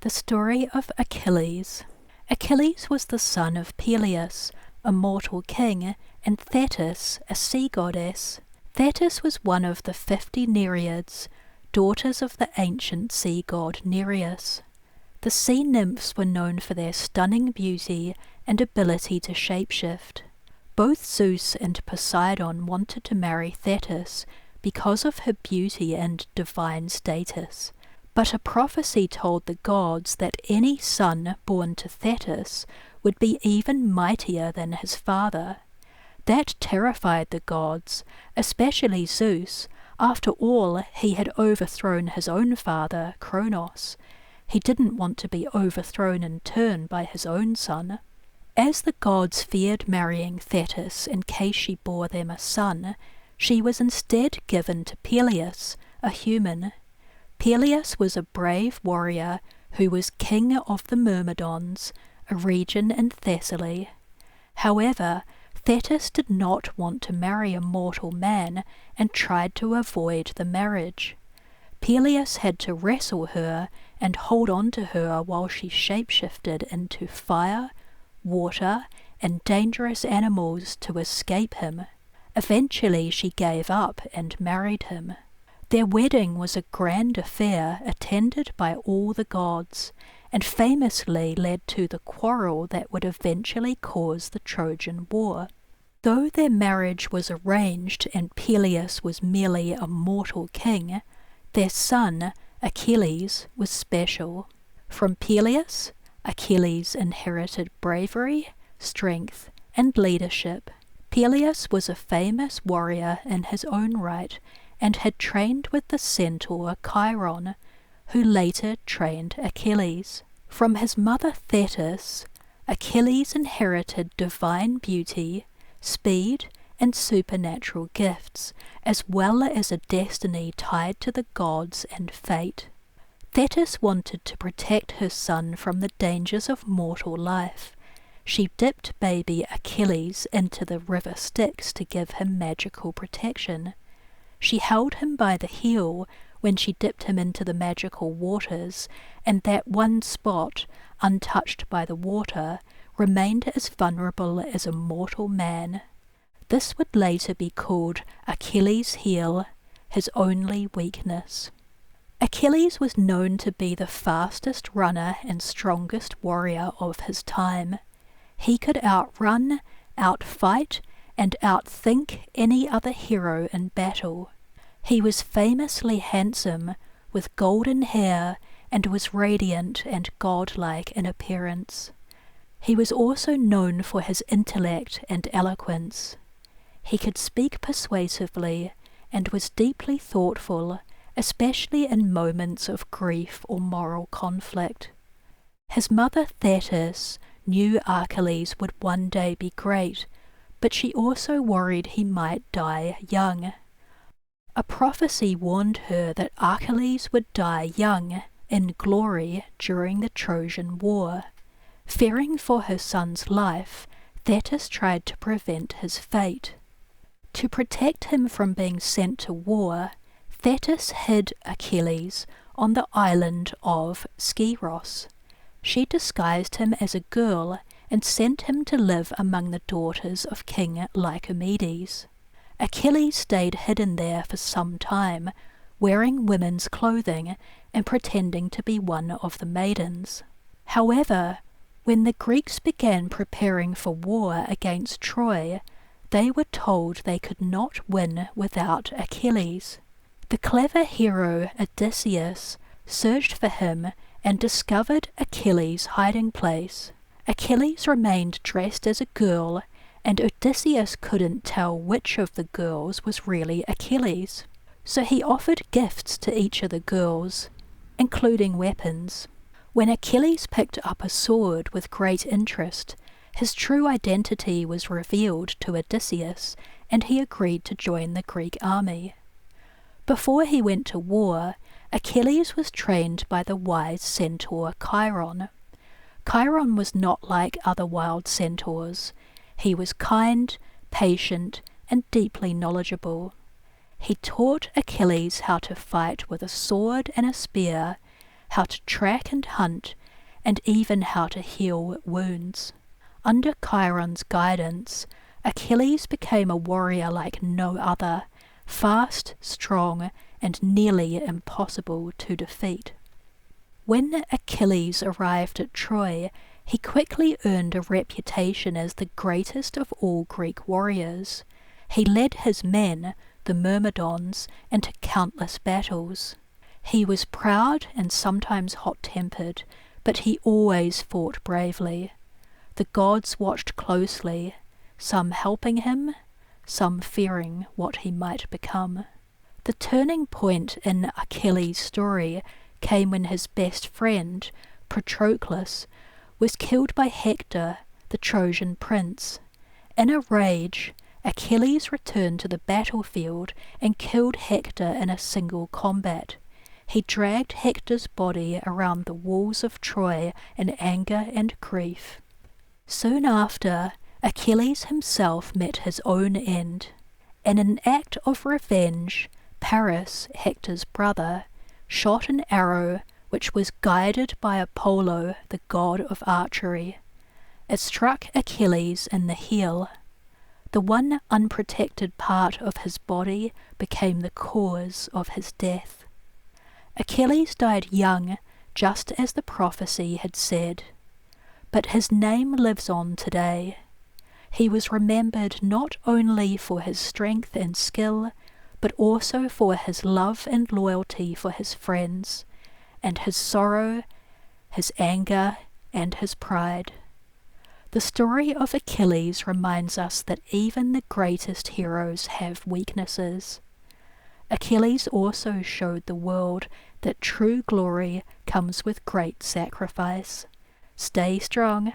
The story of Achilles. Achilles was the son of Peleus, a mortal king, and Thetis, a sea goddess. Thetis was one of the 50 Nereids, daughters of the ancient sea god Nereus. The sea nymphs were known for their stunning beauty and ability to shapeshift. Both Zeus and Poseidon wanted to marry Thetis because of her beauty and divine status. But a prophecy told the gods that any son born to Thetis would be even mightier than his father. That terrified the gods, especially Zeus. After all, he had overthrown his own father, Kronos. He didn't want to be overthrown in turn by his own son. As the gods feared marrying Thetis in case she bore them a son, she was instead given to Peleus, a human. Peleus was a brave warrior who was king of the Myrmidons, a region in Thessaly. However, Thetis did not want to marry a mortal man and tried to avoid the marriage. Peleus had to wrestle her and hold on to her while she shapeshifted into fire, water, and dangerous animals to escape him. Eventually she gave up and married him. Their wedding was a grand affair attended by all the gods, and famously led to the quarrel that would eventually cause the Trojan War. Though their marriage was arranged and Peleus was merely a mortal king, their son, Achilles, was special. From Peleus, Achilles inherited bravery, strength, and leadership. Peleus was a famous warrior in his own right, and had trained with the centaur Chiron, who later trained Achilles. From his mother Thetis, Achilles inherited divine beauty, speed, and supernatural gifts, as well as a destiny tied to the gods and fate. Thetis wanted to protect her son from the dangers of mortal life. She dipped baby Achilles into the river Styx to give him magical protection. She held him by the heel when she dipped him into the magical waters, and that one spot, untouched by the water, remained as vulnerable as a mortal man. This would later be called Achilles' heel, his only weakness. Achilles was known to be the fastest runner and strongest warrior of his time. He could outrun, outfight, and outthink any other hero in battle. He was famously handsome, with golden hair, and was radiant and godlike in appearance. He was also known for his intellect and eloquence. He could speak persuasively, and was deeply thoughtful, especially in moments of grief or moral conflict. His mother Thetis knew Achilles would one day be great, but she also worried he might die young. A prophecy warned her that Achilles would die young, in glory, during the Trojan War. Fearing for her son's life, Thetis tried to prevent his fate. To protect him from being sent to war, Thetis hid Achilles on the island of Skyros. She disguised him as a girl and sent him to live among the daughters of King Lycomedes. Achilles stayed hidden there for some time, wearing women's clothing and pretending to be one of the maidens. However, when the Greeks began preparing for war against Troy, they were told they could not win without Achilles. The clever hero Odysseus searched for him and discovered Achilles' hiding place. Achilles remained dressed as a girl, and Odysseus couldn't tell which of the girls was really Achilles. So he offered gifts to each of the girls, including weapons. When Achilles picked up a sword with great interest, his true identity was revealed to Odysseus, and he agreed to join the Greek army. Before he went to war, Achilles was trained by the wise centaur Chiron. Chiron was not like other wild centaurs. He was kind, patient, and deeply knowledgeable. He taught Achilles how to fight with a sword and a spear, how to track and hunt, and even how to heal wounds. Under Chiron's guidance, Achilles became a warrior like no other, fast, strong, and nearly impossible to defeat. When Achilles arrived at Troy, he quickly earned a reputation as the greatest of all Greek warriors. He led his men, the Myrmidons, into countless battles. He was proud and sometimes hot-tempered, but he always fought bravely. The gods watched closely, some helping him, some fearing what he might become. The turning point in Achilles' story came when his best friend, Patroclus, was killed by Hector, the Trojan prince. In a rage, Achilles returned to the battlefield and killed Hector in a single combat. He dragged Hector's body around the walls of Troy in anger and grief. Soon after, Achilles himself met his own end. In an act of revenge, Paris, Hector's brother, shot an arrow which was guided by Apollo, the god of archery. It struck Achilles in the heel. The one unprotected part of his body became the cause of his death. Achilles died young, just as the prophecy had said. But his name lives on today. He was remembered not only for his strength and skill, but also for his love and loyalty for his friends, and his sorrow, his anger, and his pride. The story of Achilles reminds us that even the greatest heroes have weaknesses. Achilles also showed the world that true glory comes with great sacrifice. Stay strong.